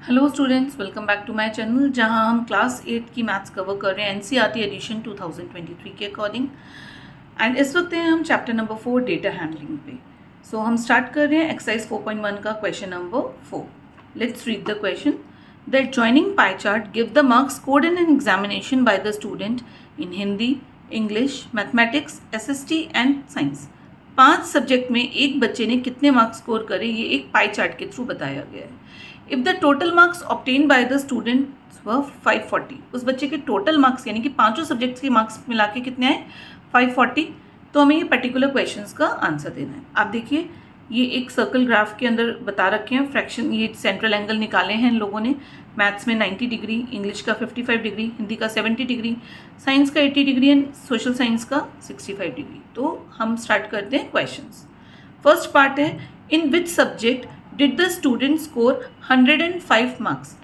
Hello students, welcome back to my channel जहां हम class 8 की मैथ्स कवर कर रहे हैं एनसीईआरटी एडिशन 2023 के अकॉर्डिंग। एंड इस वक्त हैं हम चैप्टर नंबर 4 डेटा हैंडलिंग पे। सो हम स्टार्ट कर रहे हैं एक्सरसाइज 4.1 का question number 4। Let's read the question. The adjoining pie chart give the marks scored in an examination by the student in Hindi, English, mathematics, SST and science. 5 subject में एक बच्चे ने कितने मार्क्स स्कोर करे, ये एक पाई चार्ट के through बताया गया है। If the total marks obtain by the students व 540, उस बच्चे के टोटल मार्क्स यानी कि पांचों सब्जेक्ट्स के मार्क्स मिला के कितने आए 540। तो हमें ये पर्टिकुलर क्वेश्चंस का आंसर देना है। आप देखिए ये एक सर्कल ग्राफ के अंदर बता रखे हैं फ्रैक्शन, ये सेंट्रल एंगल निकाले हैं इन लोगों ने। मैथ्स में 90 डिग्री, इंग्लिश का 55 डिग्री, हिंदी का 70 डिग्री, साइंस का 80 डिग्री एंड सोशल साइंस का 65 डिग्री। तो हम स्टार्ट करते हैं क्वेश्चंस। फर्स्ट पार्ट है, in which subject did the student score 105 marks.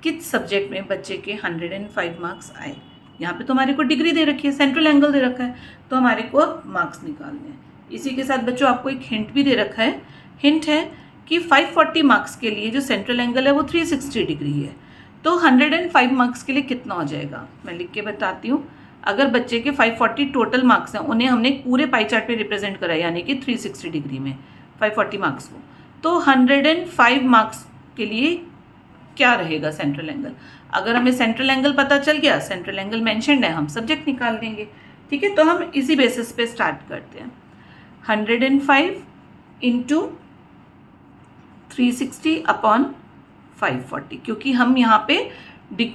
किस सब्जेक्ट में बच्चे के 105 मार्क्स आए। यहाँ पे तो हमारे को डिग्री दे रखी है, सेंट्रल एंगल दे रखा है, तो हमारे को अब मार्क्स निकालने हैं। इसी के साथ बच्चों आपको एक हिंट भी दे रखा है। हिंट है कि 540 मार्क्स के लिए जो सेंट्रल एंगल है वो 360 डिग्री है। तो 105 मार्क्स के लिए कितना हो जाएगा, मैं लिख के बताती हूँ। अगर बच्चे के 540 टोटल मार्क्स हैं, उन्हें हमने पूरे पाई चार्ट पे रिप्रेजेंट करा यानी कि 360 डिग्री में 540 मार्क्स को, तो 105 मार्क्स के लिए क्या रहेगा सेंट्रल एंगल। अगर हमें सेंट्रल एंगल पता चल गया, सेंट्रल एंगल मेंशन्ड है, हम सब्जेक्ट निकाल देंगे। ठीक है, तो हम इसी बेसिस पे स्टार्ट करते हैं। 105 इंटू 360 अपॉन 540, क्योंकि हम यहाँ पे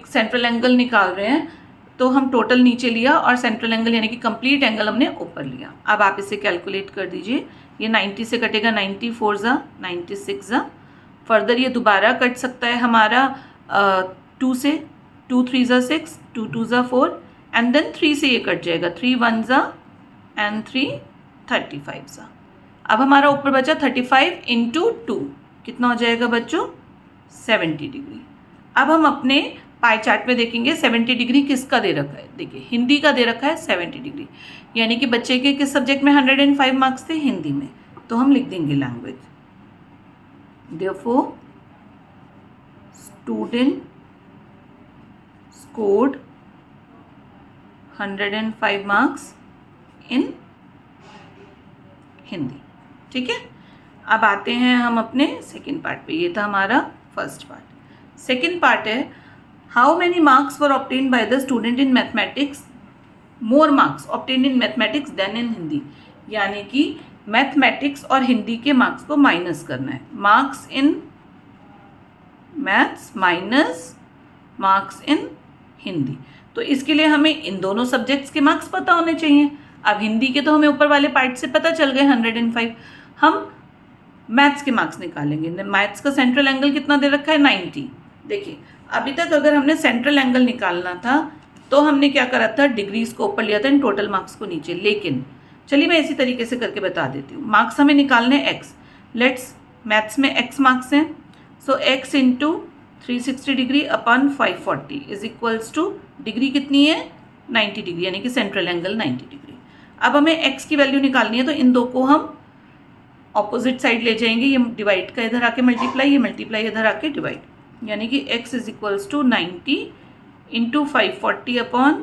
सेंट्रल एंगल निकाल रहे हैं तो हम टोटल नीचे लिया और सेंट्रल एंगल यानी कि कंप्लीट एंगल हमने ऊपर लिया। अब आप इसे कैलकुलेट कर दीजिए। ये 90 से कटेगा, 94 ज़ा 96 ज़ा। फर्दर ये दोबारा कट सकता है हमारा 2 से, 2 3 ज़ा 6, 2 2 ज़ा 4 एंड देन 3 से ये कट जाएगा, 3 1 ज़ा एंड 3 35 ज़ा। अब हमारा ऊपर बचा 35 इंटू 2, कितना हो जाएगा बच्चों 70 डिग्री। अब हम अपने पाई चार्ट में देखेंगे 70 डिग्री किसका दे रखा है। देखिए हिंदी का दे रखा है 70 डिग्री, यानी कि बच्चे के किस सब्जेक्ट में 105 मार्क्स थे, हिंदी में। तो हम लिख देंगे language. Therefore student scored 105 marks in Hindi. ठीक है, अब आते हैं हम अपने सेकेंड पार्ट पे। ये था हमारा फर्स्ट पार्ट। सेकेंड पार्ट है, how many marks were obtained by the student in mathematics, more marks obtained in mathematics than in Hindi. यानी कि मैथमेटिक्स और हिंदी के मार्क्स को माइनस करना है। Marks in maths minus marks in Hindi. तो इसके लिए हमें इन दोनों सब्जेक्ट्स के मार्क्स पता होने चाहिए। अब हिंदी के तो हमें ऊपर वाले पार्ट से पता चल गए 105। हम मैथ्स के मार्क्स निकालेंगे। मैथ्स का सेंट्रल एंगल कितना दे रखा है 90। देखिए अभी तक अगर हमने सेंट्रल एंगल निकालना था तो हमने क्या करा था, डिग्रीज को ऊपर लिया था, इन टोटल मार्क्स को नीचे। लेकिन चलिए मैं इसी तरीके से करके बता देती हूँ। मार्क्स हमें निकालने एक्स, लेट्स मैथ्स में एक्स मार्क्स हैं, so X into 360 degree upon 540 is equals to degree कितनी है 90 डिग्री, यानी कि सेंट्रल एंगल 90 डिग्री। अब हमें एक्स की वैल्यू निकालनी है, तो इन दो को हम ऑपोजिट साइड ले जाएंगे। ये डिवाइड का इधर आके मल्टीप्लाई, ये मल्टीप्लाई इधर आके डिवाइड, यानी कि x is equals to 90 into 540 upon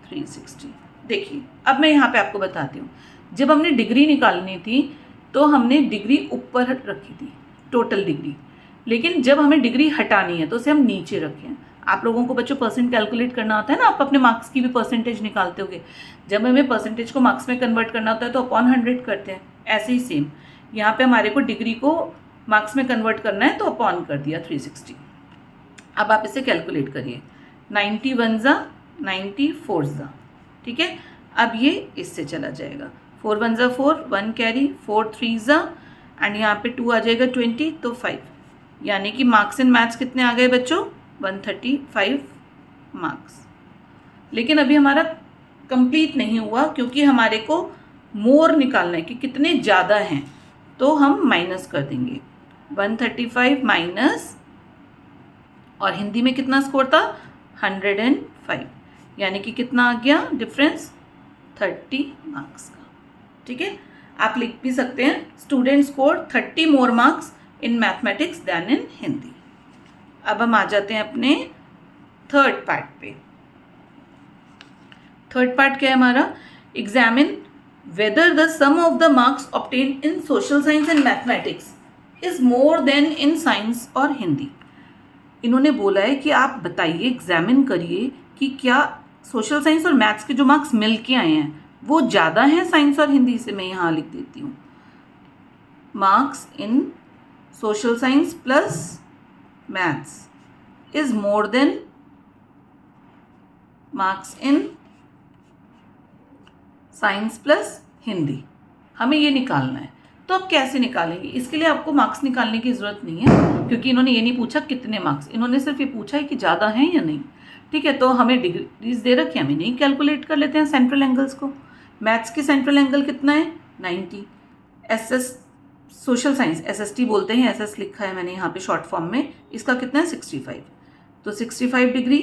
360। देखिए अब मैं यहाँ पे आपको बताती हूँ, जब हमने डिग्री निकालनी थी तो हमने डिग्री ऊपर रखी थी, टोटल डिग्री। लेकिन जब हमें डिग्री हटानी है तो उसे हम नीचे रखें। आप लोगों को बच्चों परसेंट कैलकुलेट करना होता है ना, आप अपने मार्क्स की भी परसेंटेज निकालते होगे। जब हमें परसेंटेज को मार्क्स में कन्वर्ट करना होता है तो अपॉन 100 करते हैं। ऐसे ही सेम यहाँ पे हमारे को डिग्री को मार्क्स में कन्वर्ट करना है तो अपॉन कर दिया 360। अब आप इसे कैलकुलेट करिए, 91 ज़ा 94 ज़ा। ठीक है, अब ये इससे चला जाएगा, 4 1 ज़ा 4, 1 कैरी, 4 3 ज़ा एंड यहाँ पे 2 आ जाएगा 20, तो 5। यानी कि मार्क्स इन मैथ्स कितने आ गए बच्चों 135 मार्क्स। लेकिन अभी हमारा कंप्लीट नहीं हुआ, क्योंकि हमारे को मोर निकालना है कि कितने ज़्यादा हैं। तो हम माइनस कर देंगे 135 माइनस, और हिंदी में कितना स्कोर था 105, यानी कि कितना आ गया डिफरेंस 30 मार्क्स का। ठीक है, आप लिख भी सकते हैं student score 30 more marks in mathematics than in Hindi. अब हम आ जाते हैं अपने थर्ड पार्ट पे। थर्ड पार्ट क्या है हमारा? Examine whether the sum of the marks obtained in social science and mathematics is more than in science और हिंदी। इन्होंने बोला है कि आप बताइए, एग्जामिन करिए कि क्या सोशल साइंस और मैथ्स के जो मार्क्स मिल के आए हैं वो ज़्यादा हैं साइंस और हिंदी से। मैं यहाँ लिख देती हूँ, marks in social science plus maths is more than marks in science plus Hindi. हमें ये निकालना है। तो अब कैसे निकालेंगे? इसके लिए आपको मार्क्स निकालने की ज़रूरत नहीं है, क्योंकि इन्होंने ये नहीं पूछा कितने मार्क्स, इन्होंने सिर्फ ये पूछा है कि ज़्यादा हैं या नहीं। ठीक है, तो हमें डिग्रीज दे रखी है, हम इन्हें कैलकुलेट कर लेते हैं सेंट्रल एंगल्स को। मैथ्स के सेंट्रल एंगल कितना है? 90। एसएस सोशल साइंस SST बोलते हैं, SS लिखा है मैंने यहाँ पे शॉर्ट फॉर्म में, इसका कितना है? 65। तो 65 डिग्री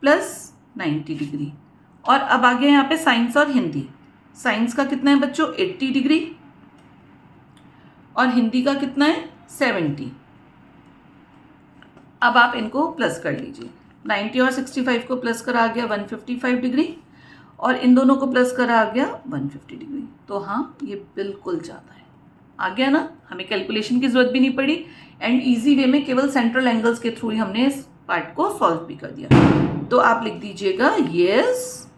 प्लस 90 डिग्री। और अब आ गया यहाँ पे साइंस और हिंदी। साइंस का कितना है बच्चों? 80 डिग्री और हिंदी का कितना है? 70। अब आप इनको प्लस कर लीजिए। 90 और 65 को प्लस करा आ गया 155 डिग्री और इन दोनों को प्लस करा आ गया 150 डिग्री। तो हाँ, ये बिल्कुल ज़्यादा है। आ गया ना? हमें कैलकुलेशन की ज़रूरत भी नहीं पड़ी एंड इजी वे में केवल सेंट्रल एंगल्स के थ्रू ही हमने इस पार्ट को सॉल्व भी कर दिया। तो आप लिख दीजिएगा यस,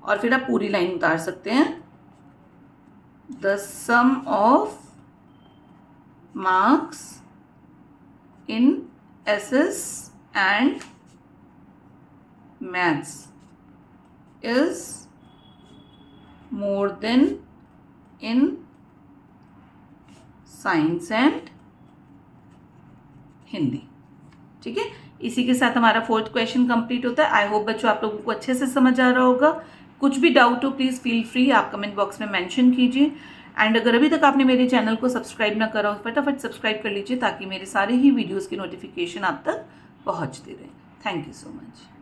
और फिर आप पूरी लाइन उतार सकते हैं। The sum of marks in SS and maths is more than in science and Hindi. ठीक है, इसी के साथ हमारा फोर्थ क्वेश्चन कंप्लीट होता है। आई होप बच्चों आप लोगों को अच्छे से समझ आ रहा होगा। कुछ भी डाउट हो प्लीज़ फील फ्री, आप कमेंट बॉक्स में मेंशन कीजिए। एंड अगर अभी तक आपने मेरे चैनल को सब्सक्राइब ना करा हो, फटाफट सब्सक्राइब कर लीजिए ताकि मेरे सारे ही वीडियोस की नोटिफिकेशन आप तक पहुंचती रहे। Thank you so much.